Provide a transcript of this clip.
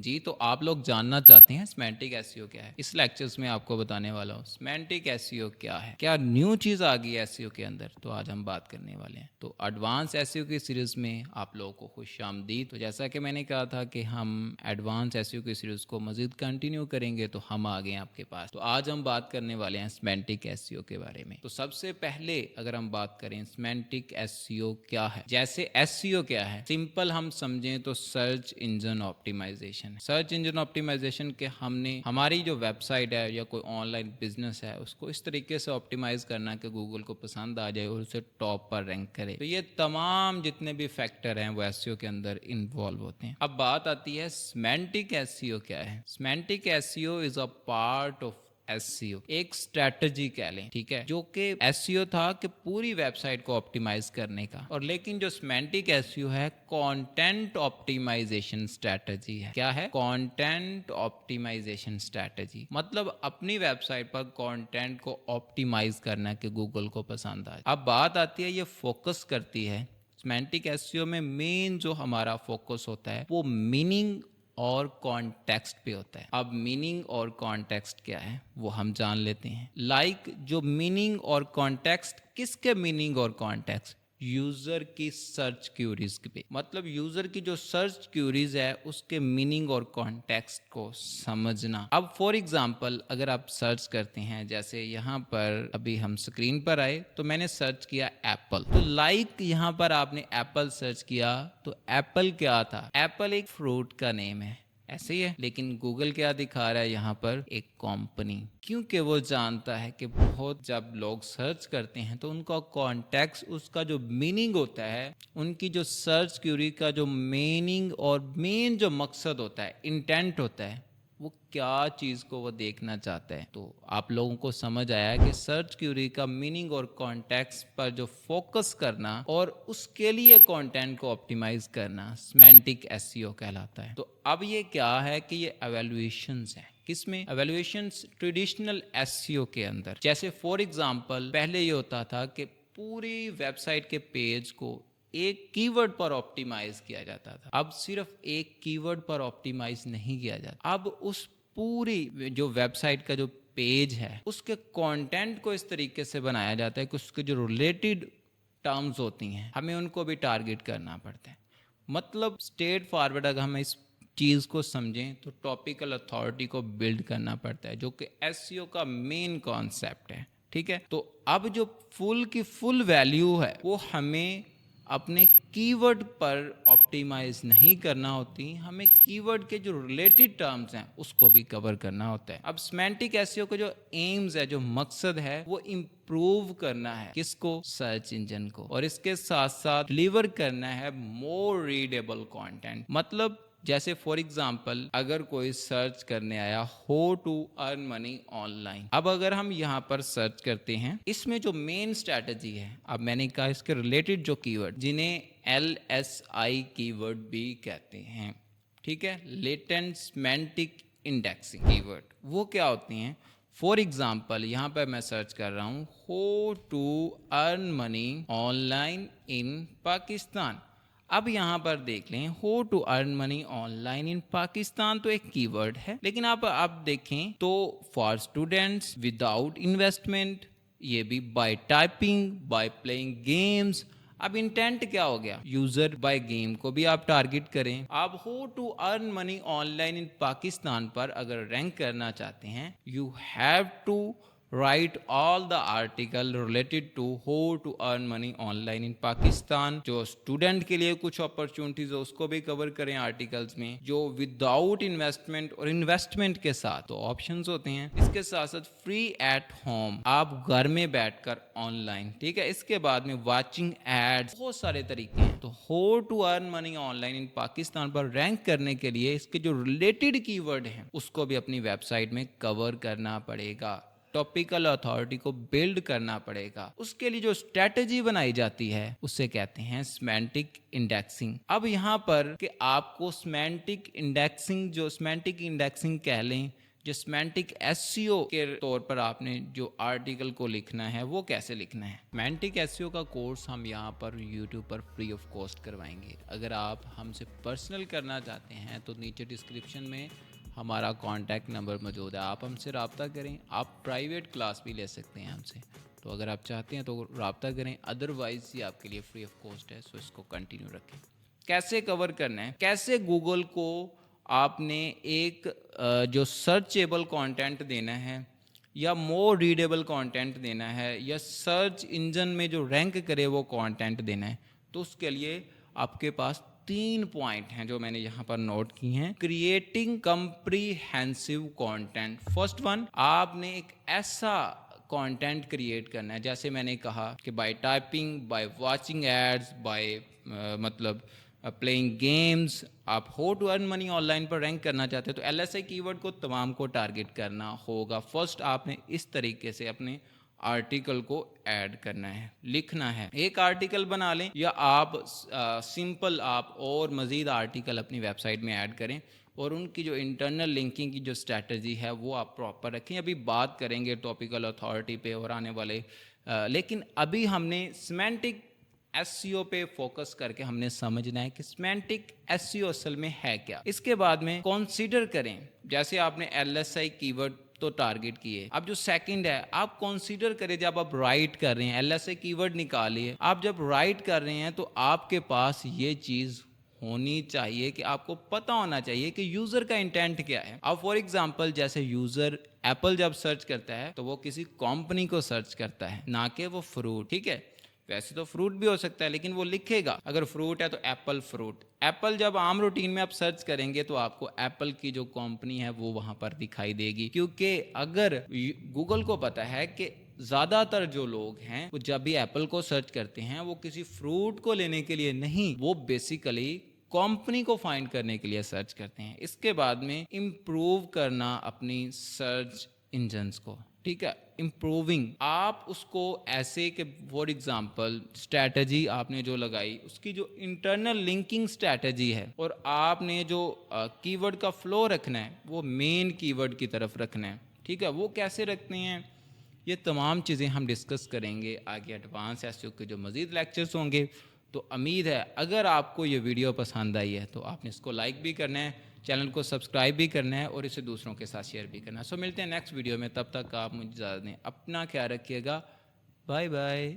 जी, तो आप लोग जानना चाहते हैं सिमेंटिक एसईओ क्या है। इस लेक्चर्स में आपको बताने वाला हूँ सिमेंटिक एसईओ क्या है, क्या न्यू चीज़ आ गई है एसईओ के अंदर, तो आज हम बात करने वाले हैं। तो एडवांस एसईओ की सीरीज़ में आप लोगों को खुशामदीद। तो जैसा कि मैंने कहा था कि हम एडवांस एसईओ की सीरीज़ को मज़ीद कंटिन्यू करेंगे, तो हम आ गए हैं आपके पास। तो आज हम बात करने वाले हैं सिमेंटिक एसईओ के बारे में। तो सबसे पहले अगर हम बात करें सिमेंटिक एसईओ क्या है, जैसे एसईओ क्या है, सिंपल हम समझें तो search engine optimisation. Search engine optimisation के हमने हमारी जो वेबसाइट है या कोई ऑनलाइन बिजनेस है उसको इस तरीके से ऑप्टिमाइज करना कि गूगल को पसंद आ जाए और उसे टॉप पर रैंक करे। तो ये तमाम जितने भी फैक्टर हैं वो एसईओ के अंदर इन्वॉल्व होते हैं। अब बात आती है सिमेंटिक एसईओ क्या है। Semantic SEO is a part of SEO, एक स्ट्रेटजी कह लें, ठीक है, जो कि एसईओ था कि पूरी वेबसाइट को ऑप्टिमाइज करने का। और लेकिन जो सिमेंटिक एसईओ है कंटेंट ऑप्टिमाइजेशन स्ट्रेटजी है। क्या है? कंटेंट ऑप्टिमाइजेशन स्ट्रेटजी, मतलब अपनी वेबसाइट पर कंटेंट को ऑप्टिमाइज करना कि गूगल को पसंद आए। अब बात आती है ये फोकस करती है सिमेंटिक एसईओ में, मेन जो हमारा फोकस होता है वो मीनिंग और कॉन्टेक्स्ट पे होता है। अब मीनिंग और कॉन्टेक्स्ट क्या है वो हम जान लेते हैं। जो मीनिंग और कॉन्टेक्स्ट, किसके मीनिंग और कॉन्टेक्स्ट? यूजर की सर्च क्यूरीज पे, मतलब यूजर की जो सर्च क्यूरीज है उसके मीनिंग और कॉन्टेक्स्ट को समझना। अब फॉर एग्जांपल अगर आप सर्च करते हैं, जैसे यहाँ पर अभी हम स्क्रीन पर आए तो मैंने सर्च किया एप्पल, तो यहाँ पर आपने एप्पल सर्च किया तो एप्पल क्या था? एप्पल एक फ्रूट का नेम है, ऐसे ही है। लेकिन गूगल क्या दिखा रहा है यहाँ पर? एक कंपनी, क्योंकि वो जानता है कि बहुत जब लोग सर्च करते हैं तो उनका कॉन्टेक्स्ट, उसका जो मीनिंग होता है, उनकी जो सर्च क्यूरी का जो मीनिंग और मेन जो मकसद होता है, इंटेंट होता है, वो क्या चीज को वो देखना चाहता है। तो आप लोगों को समझ आया कि सर्च क्यूरी का मीनिंग और कॉन्टेक्स्ट पर जो फोकस करना और उसके लिए कंटेंट को ऑप्टिमाइज करना सिमेंटिक एसईओ कहलाता है। तो अब ये क्या है कि ये एवेल्युएशंस है। किसमें? एवेल्युएशंस ट्रेडिशनल एसईओ के अंदर। जैसे फॉर एग्जांपल पहले ये होता था कि पूरी वेबसाइट के पेज को एक कीवर्ड पर ऑप्टिमाइज किया जाता था। अब सिर्फ एक कीवर्ड पर ऑप्टिमाइज नहीं किया जाता, अब उस पूरी जो वेबसाइट का जो पेज है उसके कंटेंट को इस तरीके से बनाया जाता है कि उसके जो रिलेटेड टर्म्स होती हैं हमें उनको भी टारगेट करना पड़ता है। मतलब स्ट्रेट फॉरवर्ड अगर हम इस चीज़ को समझें तो टॉपिकल अथॉरिटी को बिल्ड करना पड़ता है, जो कि एसईओ का मेन कॉन्सेप्ट है, ठीक है। तो अब जो फुल की फुल वैल्यू है वो हमें अपने कीवर्ड पर ऑप्टिमाइज नहीं करना होती, हमें कीवर्ड के जो रिलेटेड टर्म्स हैं उसको भी कवर करना होता है। अब सिमेंटिक एसईओ का जो एम्स है, जो मकसद है, वो इम्प्रूव करना है किसको? सर्च इंजन को। और इसके साथ साथ डिलीवर करना है मोर रीडेबल कंटेंट। मतलब जैसे फॉर एग्जाम्पल अगर कोई सर्च करने आया हो टू अर्न मनी ऑनलाइन, अब अगर हम यहाँ पर सर्च करते हैं, इसमें जो मेन स्ट्रैटेजी है, अब मैंने कहा इसके रिलेटेड जो कीवर्ड, जिन्हें LSI कीवर्ड भी कहते हैं, ठीक है, लेटेंट सिमेंटिक इंडेक्सिंग कीवर्ड, वो क्या होती हैं? फॉर एग्जाम्पल यहाँ पर मैं सर्च कर रहा हूँ how to earn money online in Pakistan. अब यहाँ पर देख लें, how to earn money online in Pakistan तो एक कीवर्ड है, लेकिन आप देखें तो फॉर स्टूडेंट्स विदाउट इन्वेस्टमेंट, ये भी bye typing, by playing games. अब इंटेंट क्या हो गया? यूजर बाय गेम को भी आप टारगेट करें। आप how to earn money online in Pakistan पर अगर रैंक करना चाहते हैं, you have to write all the article related to how to earn money online in Pakistan। जो स्टूडेंट के लिए कुछ अपॉर्चुनिटीज है उसको भी कवर करें आर्टिकल्स में, जो विदाउट इन्वेस्टमेंट और इन्वेस्टमेंट के साथ तो ऑप्शंस होते हैं। इसके साथ साथ फ्री एट होम, आप घर में बैठकर ऑनलाइन, ठीक है। इसके बाद में वाचिंग एड्स, बहुत सारे तरीके हैं। तो how to earn money online in Pakistan पर रैंक करने के लिए इसके जो रिलेटेड कीवर्ड हैं उसको भी अपनी वेबसाइट में कवर करना पड़ेगा, टॉपिकल अथॉरिटी को बिल्ड करना पड़ेगा। उसके लिए जो स्ट्रेटजी बनाई जाती है उसे कहते हैं सिमेंटिक इंडेक्सिंग। अब यहाँ पर कि आपको सिमेंटिक इंडेक्सिंग कह लें, جو سیمانٹک ایسیو کے طور پر آپ نے جو آرٹیکل کو لکھنا ہے وہ کیسے لکھنا ہے. سیمانٹک ایسیو کا کورس ہم یہاں پر یوٹیوب پر فری آف کاسٹ کروائیں گے. اگر آپ ہم سے پرسنل کرنا چاہتے ہیں تو نیچے ڈسکرپشن میں ہمارا کانٹیکٹ نمبر موجود ہے, آپ ہم سے رابطہ کریں. آپ پرائیویٹ کلاس بھی لے سکتے ہیں ہم سے, تو اگر آپ چاہتے ہیں تو رابطہ کریں, ادروائز یہ آپ کے لیے فری آف کاسٹ ہے. سو اس کو کنٹینیو رکھیں. کیسے کور کرنا ہے, کیسے گوگل کو آپ نے ایک جو سرچیبل کانٹینٹ دینا ہے یا مور ریڈیبل کانٹینٹ دینا ہے یا سرچ انجن میں جو رینک کرے وہ کانٹینٹ دینا ہے, تو اس کے لیے آپ کے پاس 3 پوائنٹ ہیں جو میں نے یہاں پر نوٹ کی ہیں. Creating comprehensive content. First one, آپ نے ایک ایسا کانٹینٹ کریٹ کرنا ہے, جیسے میں نے کہا کہ by typing, by watching ads, by مطلب پلئنگ گیمز, آپ how to earn money on line rank کرنا چاہتے ہیں تو ایل ایس آئی کی ورڈ کو تمام کو ٹارگٹ کرنا ہوگا. فرسٹ آپ نے اس طریقے سے اپنے آرٹیکل کو ایڈ کرنا ہے, لکھنا ہے. ایک آرٹیکل بنا لیں یا آپ سمپل آپ اور مزید آرٹیکل اپنی ویب سائٹ میں ایڈ کریں, اور ان کی جو انٹرنل لنکنگ کی جو اسٹریٹجی ہے وہ آپ پراپر رکھیں. ابھی بات کریں گے ٹاپیکل اتھارٹی پہ اور آنے والے, لیکن ابھی ہم نے سیمانٹک ایس سی او پہ فوکس کر کے ہم نے سمجھنا ہے کہ سیمانٹک ایس سی او اصل میں ہے کیا. اس کے بعد میں کنسیڈر کریں, جیسے آپ نے ایل ایس آئی کی ورڈ تو ٹارگٹ کیے, اب جو سیکنڈ ہے آپ کنسیڈر کریں جب آپ رائٹ کر رہے ہیں, ایل ایس آئی کی ورڈ نکالیے, آپ جب رائٹ کر رہے ہیں تو آپ کے پاس یہ چیز ہونی چاہیے کہ آپ کو پتہ ہونا چاہیے کہ یوزر کا انٹینٹ کیا ہے. اب فار ایگزامپل جیسے یوزر ایپل جب سرچ کرتا ہے تو وہ کسی کمپنی کو سرچ کرتا ہے, نہ کہ وہ فروٹ. ٹھیک ہے, ویسے تو فروٹ بھی ہو سکتا ہے لیکن وہ لکھے گا اگر فروٹ ہے تو ایپل فروٹ. ایپل جب عام روٹین میں آپ سرچ کریں گے تو آپ کو ایپل کی جو کمپنی ہے وہ وہاں پر دکھائی دے گی, کیونکہ اگر گوگل کو پتا ہے کہ زیادہ تر جو لوگ ہیں وہ جب بھی ایپل کو سرچ کرتے ہیں وہ کسی فروٹ کو لینے کے لیے نہیں, وہ بیسیکلی کمپنی کو فائنڈ کرنے کے لیے سرچ کرتے ہیں. اس کے بعد میں امپروو کرنا اپنی سرچ انجنس کو. ٹھیک ہے, امپروونگ, آپ اس کو ایسے کہ فار ایگزامپل اسٹریٹجی آپ نے جو لگائی اس کی جو انٹرنل لنکنگ اسٹریٹجی ہے, اور آپ نے جو کی ورڈ کا فلو رکھنا ہے وہ مین کی ورڈ کی طرف رکھنا ہے. ٹھیک ہے, وہ کیسے رکھتے ہیں, یہ تمام چیزیں ہم ڈسکس کریں گے آگے ایڈوانس ایس ای او کے جو مزید لیکچرز ہوں گے. تو امید ہے اگر آپ کو یہ ویڈیو پسند آئی ہے تو آپ نے اس کو لائک بھی کرنا ہے, چینل کو سبسکرائب بھی کرنا ہے اور اسے دوسروں کے ساتھ شیئر بھی کرنا ہے. سو ملتے ہیں نیکسٹ ویڈیو میں, تب تک آپ مجھے اجازت دیں, اپنا خیال رکھیے گا. Bye bye.